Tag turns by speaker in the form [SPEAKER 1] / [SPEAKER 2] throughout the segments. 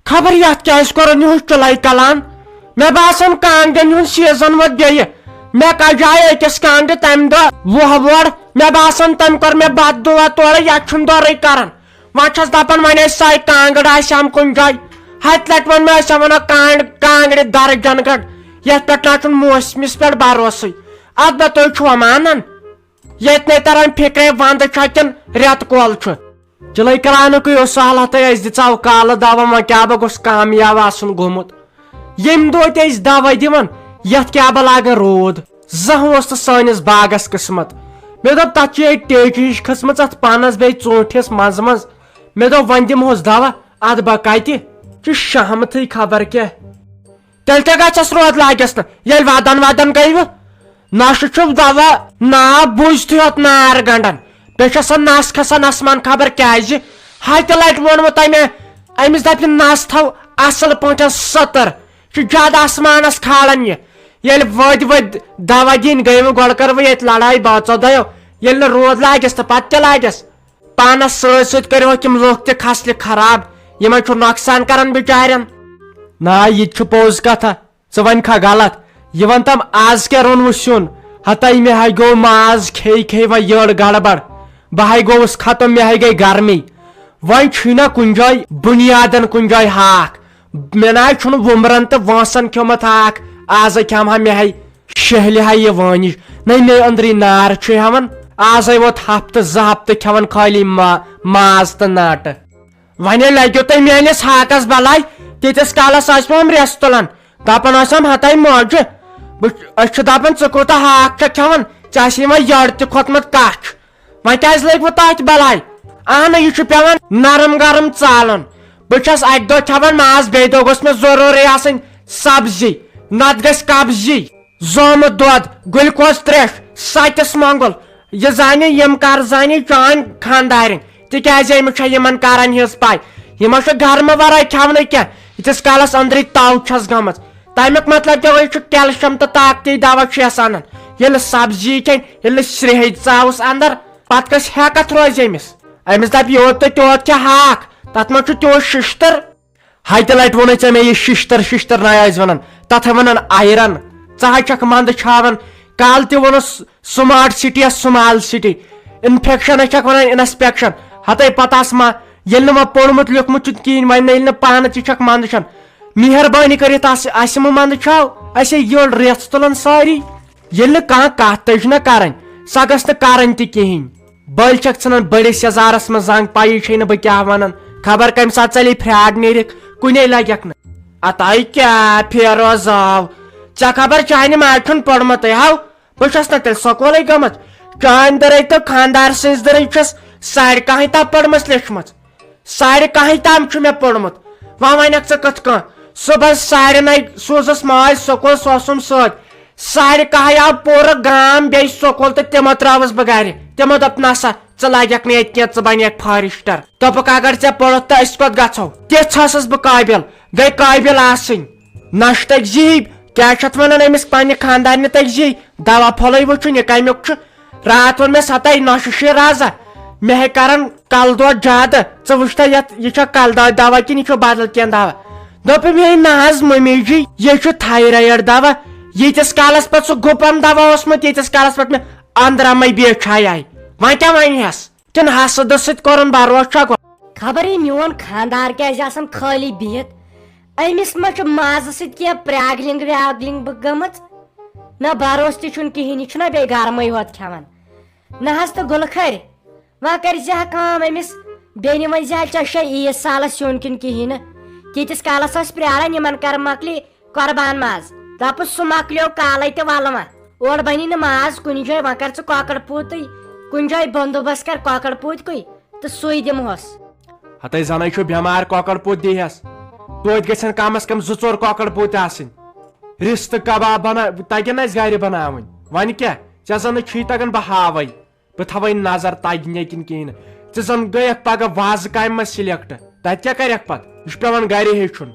[SPEAKER 1] خبر یت کیا کورن یہ چلائی کلان مے باسان کانگن ہند سیزن وت بیٚیہِ مے کجائے أکِس کانگہ تمہِ دۄہ وُہوڑ مے باسان تم کور مے بد دعا تورے یت چھُنہٕ دورے کران وۄنۍ چھس دپان وۄنۍ ٲسۍ سۄے کانگٕر آسہم کُنہِ جایہِ ہتہِ لٹہِ ووٚن مےٚ أسۍ ونو کانگرِ درجن گڑ یتھ پٮ۪ٹھ نہ چھُنہٕ موسمس پٮ۪ٹھ بھروسے اد مےٚ تُہۍ چھُوا مانان ییٚتہِ نَے تران فکرے ونٛدٕ چھا کِنہٕ رٮ۪تہٕ کول چھُ چلے کرانُکُے اوس سہلتھے أسۍ دِژاو کالہٕ دوا وۄنۍ کیاہ بہٕ گوٚژھ کامیاب آسُن گوٚمُت ییٚمہِ دۄہ تہِ أسۍ دوا دِوان یتھ کیاہ بہٕ لاگان روٗد زانٛہہ اوس نہٕ سٲنِس باغس قٕسمت مےٚ دوٚپ تتھ چھِ ییٚتہِ ٹیٚچہِ ہِش کھٔژمٕژ اتھ پنس بیٚیہِ ژوٗنٛٹھِس منٛزٕ منٛز مےٚ دوٚپ وۄنۍ دِمہوس دوا ادٕ بہ کتہِ چھُ شہمتھٕے خبر کیاہ تیٚلہِ تہِ گژھٮ۪س روٗد لاگٮ۪س نہٕ ییٚلہِ ودان گٔیوٕ نشہٕ چھُ دوا ناو بوٗزتھٕے یوت نار گنڈان بیٚیہِ چھِ آسان نس کھسان اسمان خبر کیازِ ہتہِ لٹہِ ووٚنمُت مےٚ أمِس دپہِ نس تھاو اصل پٲٹھۍ سٔتٕر چھُ زیادٕ آسمانس کھالان یہِ ییٚلہِ ؤدۍ دوا دِنۍ گٔیوٕ گۄڈٕ کٔروٕ ییٚتہِ لڑٲے بٲژو دۄیو ییٚلہِ نہٕ روٗد لاگٮ۪س تہٕ پتہٕ تہِ لاگٮ۪س پانس سۭتۍ سۭتۍ کٔرِہوکھ یِم لُکھ تہِ کھسلہِ خراب یِمن چھُ نۄقصان کران بِچارٮ۪ن نا یہِ تہِ چھُ پوٚز کتھا ژٕ ونکھا غلط یہِ ون تم آز کیاہ روٚنوٕ سیُن ہتا مےٚ ہاے گوٚو ماز کھیٚیہِ وۄنۍ یٔڑ گڑبڑ بہٕ ہاے گوٚوُس ختم مےٚ ہاے گٔے گرمی وۄنۍ چھُے نا کُنہِ جایہِ بُنیادن کُنہِ جایہِ ہاکھ مےٚ نہ چھُنہٕ وُمرن تہٕ وٲنسن کھیوٚمُت ہاکھ آزے کھٮ۪مہا مےٚ ہاے شہلہِ ہا یہِ وٲنِج نٔے أنٛدرٕے نار چھُ ہٮ۪وان آزے ووت ہفتہٕ زٕ ہفتہٕ کھٮ۪وان خٲلی ماز تہٕ ناٹہٕ وۄنۍ لگیو تۄہہِ میٲنِس ہاکس بلاے تیٖتِس کالس ٲسۍ مےٚ رٮ۪س تُلان دپان ٲسم ہتاے موجہِ أسۍ چھِ دپان ژٕ کوٗتاہ ہاکھ چھکھ کھٮ۪وان ژےٚ آسی وۄنۍ یٔڑ تہِ کھوٚتمُت کچھ وۄنۍ کیازِ لٔگوٕ تتھ بلاے اہنہٕ یہِ چھُ پیوان نرم گرم ژالُن بہٕ چھس اکہِ دۄہ کھٮ۪وان ماز بیٚیہِ دۄہ گوٚژھ مےٚ ضروٗری آسٕنۍ سبزی نتہٕ گژھِ کبزی زومُت دۄد گُلکوز تریش ستِس مۄنگُل یہِ زانہِ یِم کر زانہِ چٲنۍ خانٛدارِنۍ تِکیازِ أمِس چھےٚ یِمن کارن ہٕنٛز پاے یِمن چھُ گرمہٕ ورٲے کھٮ۪ونہٕ کینٛہہ ییٖتِس کالس أنٛدرٕے تاو چھس گٔمٕژ تمیُک مطلب گوٚو یہِ چھُ کیلشیم تہٕ طاقتی دوا چھُ یس انان ییٚلہِ سبزی کھٮ۪نۍ ییٚلہِ نہٕ سرٛیہٕے ژاوُس اندر پتہٕ کۄس ہیکتھ روزِ أمِس دپہِ یوٗت تہٕ تیوٗت کھےٚ ہاکھ تتھ منٛز چھُ تیوٗت ششتر ہتہِ لٹہِ ووٚنُے ژےٚ مےٚ یہِ ششتر نہ ٲسۍ ونان تتھ ونان آیرن ژٕ حظ چھکھ منٛدٕ چھاوان کالہٕ تہِ ووٚنُس سمارٹ سٹی یا سمال سٹی انفیکشن چھکھ ونان انسپیکشن ہتے پتہ ما ییٚلہِ نہٕ وۄنۍ پوٚرمُت لیوٗکھمُت چھُ کِہینۍ وۄنۍ ییٚلہِ نہٕ پانہٕ تہِ چھکھ منٛدٕ چھان مہربٲنی کٔرِتھ اسہِ مہ منٛدٕ چھاو اسے یٔڑ رٮ۪ژ تُلان سٲری ییٚلہِ نہٕ کانٛہہ کتھ تہِ چھِ نہ کرٕنۍ سۄ گٔژھ نہٕ کرٕنۍ تہِ کہینۍ بٔلۍ چھکھ ژھٕنان بٔڑِس یزارس منٛز زنگ پیی چھے نہٕ بہٕ کیاہ ونان خبر کمہِ ساتہٕ ژَلی فراڈ نیٖرِکھ کُنے لگٮ۪کھ نہٕ اتاے کیاہ پھیروز آو ژےٚ خبر چانہِ ماجہِ چھُنہٕ پوٚرمُتٕے ہاو بہٕ چھس نہٕ تیٚلہِ سکوٗلٕے گٔمٕژ چانہِ دٔرے تہٕ خانٛدار سٕنٛزِ دٔرے چھس ساڑِ کاہٕے تام پٔرمٕژ لیچھمٕژ ساڑِ کاہٕے تام چھُ مےٚ پوٚرمُت وۄنۍ ونکھ ژٕ کِتھ کٔنۍ صبحس ساڑِ نَے سوٗزٕس ماجہِ سکوٗل سُہ اوسُم سۭتۍ ساڑِ کاہٕے آو پوٗرٕ گام بیٚیہِ سکوٗل تہٕ تِمو ترٛٲوٕس بہٕ گرِ تِمو دوٚپ نسا ژٕ لگٮ۪کھ نہٕ ییٚتہِ کینٛہہ ژٕ بنیکھ فارِسٹر دوٚپُکھ اگر ژےٚ پوٚرُتھ تہٕ أسۍ کوٚت گژھو تِژھ ٲسٕس بہٕ قٲبِل گٔے قٲبِل آسٕنۍ نشہٕ تٔگزی کیاہ چھِ اتھ ونان أمِس پننہِ خانٛدارنہِ تٔگزی دوا پھوٚلٕے وٕچھُن یہِ کمیُک چھُ راتھ ووٚن مےٚ ستے نشہٕ شِرازا مےٚ ہے کران کلہٕ دود زیادٕ ژٕ وٕچھتھا یتھ یہِ چھا کلہٕ دود دوا کِنہٕ یہِ چھُ بدل کینٛہہ دوا دوٚپُم ہے نہ حظ ممی جی یہِ چھُ تھایرایڈ دوا ییٖتِس کالس پتہٕ سُہ گُپن دوا اوسمُت ییٖتِس کالس پتہٕ مےٚ أنٛدرمے بیٹھاے آیہِ وۄنۍ کیاہ ونہس کِنہٕ حسدٕ سۭتۍ کوٚرُن بروسہٕ چھا
[SPEAKER 2] خبر یہِ میون خانٛدار کیازِ آسان خٲلی بِہِتھ أمِس ما چھُ مازٕ سۭتۍ کینٛہہ پرٛاگلِنگ ویاگلِنگ بہٕ گٔمٕژ نہ بروسہٕ تہِ چھُنہٕ کِہینۍ یہِ چھُنہ بیٚیہِ گرمٕے یوت کھٮ۪وان نہ حظ تہٕ گُلہٕ کھٔرۍ وۄنۍ کٔرزِہا کٲم أمِس بیٚنہِ ؤنزِہا ژےٚ چھےٚ عیٖد سالس سیُن کِنہٕ کِہینۍ نہٕ تیٖتِس کالس ٲسۍ پیاران یِمن کر مۄکلہِ قۄربان ماز دپُس سُہ مۄکلیو کالے تہٕ ولہٕ وۄنۍ اورٕ بنی نہٕ ماز کُنہِ جایہِ وۄنۍ کر ژٕ کۄکر پوٗتٕے کُنہِ جایہِ بندوبست کر کۄکر پوٗتکُے تہٕ سُے دِمہوس
[SPEAKER 1] ہتے زنٕے چھُ بٮ۪مار کۄکر پوٗت دیہس توتہِ گژھن کم از کم 2-4 کۄکر پوٗتۍ آسٕنۍ رِستہٕ کباب تگن اسہِ گرِ بناوٕنۍ وۄنۍ کیاہ ژےٚ زن چھُے تگان بہٕ ہاوے بہٕ تھاوے نظر تگہِ نہٕ کِنہٕ کِہینۍ نہٕ ژٕ زن گٔیکھ پگہہ وازٕ کامہِ منٛز سِلیکٹ تتہِ کیاہ کرکھ پتہٕ یہِ چھُ پیوان گرِ ہیٚچھُن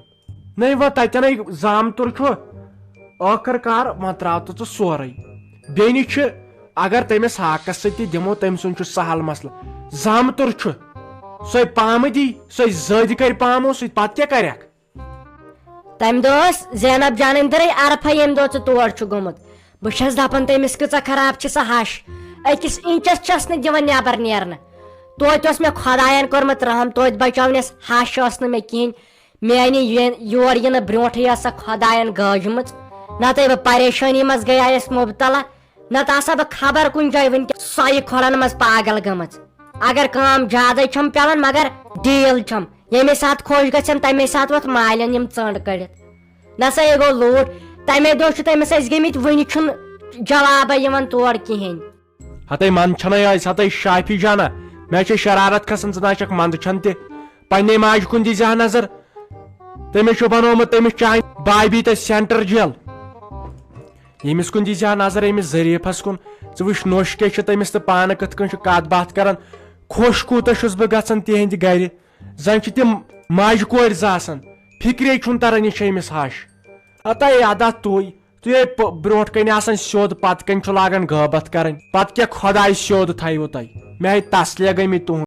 [SPEAKER 1] نٔے وۄنۍ تتٮ۪نٕے زامتُر چھُ ٲخر کار وۄنۍ تراو تہٕ ژٕ سورُے بیٚنہِ چھِ اگر تٔمِس ہاکس سۭتۍ تہِ دِمو تٔمۍ سُنٛد چھُ سہل مسلہٕ زامتُر چھُ سۄے پامہٕ دی سۄے زٔدۍ کرِ پامو سۭتۍ پتہٕ کیاہ کرکھ
[SPEAKER 2] تمہ دۄہ ٲس زینب جانن درے عرفہ ییٚمہِ دۄہ ژٕ تور چھُ گوٚمُت بہٕ چھس دپان تٔمِس کۭژاہ خراب چھِ سۄ ہش أکِس اِنچس چھس نہٕ دِوان نٮ۪بر نیرنہٕ توتہِ اوس مےٚ خۄدایَن کوٚرمُت رحم توتہِ بچاونس ہش ٲس نہٕ مےٚ کِہیٖنۍ میانہِ یور یِنہٕ برونٛٹھٕے ٲس سۄ خۄدایَن گٲجمٕژ نتہٕ بہٕ پریشٲنی منٛز گٔیایس مُبتلا نتہٕ آسہا بہٕ خبر کُنہِ جایہِ وٕنکٮ۪ن سۄیہِ کھۄلن منٛز پاگل گٔمٕژ اگر کٲم زیادے چھم پیوان مگر ڈیٖل چھم ییٚمے ساتہٕ خۄش گژھن تمے ساتہٕ وۄتھ مالٮ۪ن یِم ژنٛڈ کٔڑِتھ نسا یہِ گوٚو لوٗٹ تمے دۄہ چھُ تٔمِس أسۍ گٔمٕتۍ وٕنہِ چھُنہٕ جوابے یِوان تور کِہیٖنۍ
[SPEAKER 1] ہتے من چھنٕے ٲسۍ ہتے شافی جانا مےٚ چھِ شرارت کھسان ژٕ نہ چھکھ منٛدٕ چھن تہِ پننہِ ماجہِ کُن دی زِ نظر تٔمِس چھُ بنومُت تٔمِس چانہِ بابی تتہِ سینٹر جیل ییٚمِس کُن دی زِ نظر أمِس ظریٖفس کُن ژٕ وٕچھ نوٚش کیٛاہ چھِ تٔمِس تہٕ پانہٕ کِتھ کٔنۍ چھُ کتھ باتھ کران خۄش کوٗتاہ چھُس بہٕ گژھان تِہنٛدِ گرِ زن چھِ تِم ماجہِ کورِ زٕ آسان فکرے چھُنہٕ تران یہِ چھِ أمِس ہش ہتے ادا تُہۍ برونٛٹھ کنہِ آسان سیوٚد پتہٕ کنہِ چھُ لاگان غٲبت کرٕنۍ پتہٕ کیٛاہ خۄداے سیوٚد تھایوٕ تۄہہِ مےٚ ہے تسلیہ گٔمٕتۍ تُہنٛد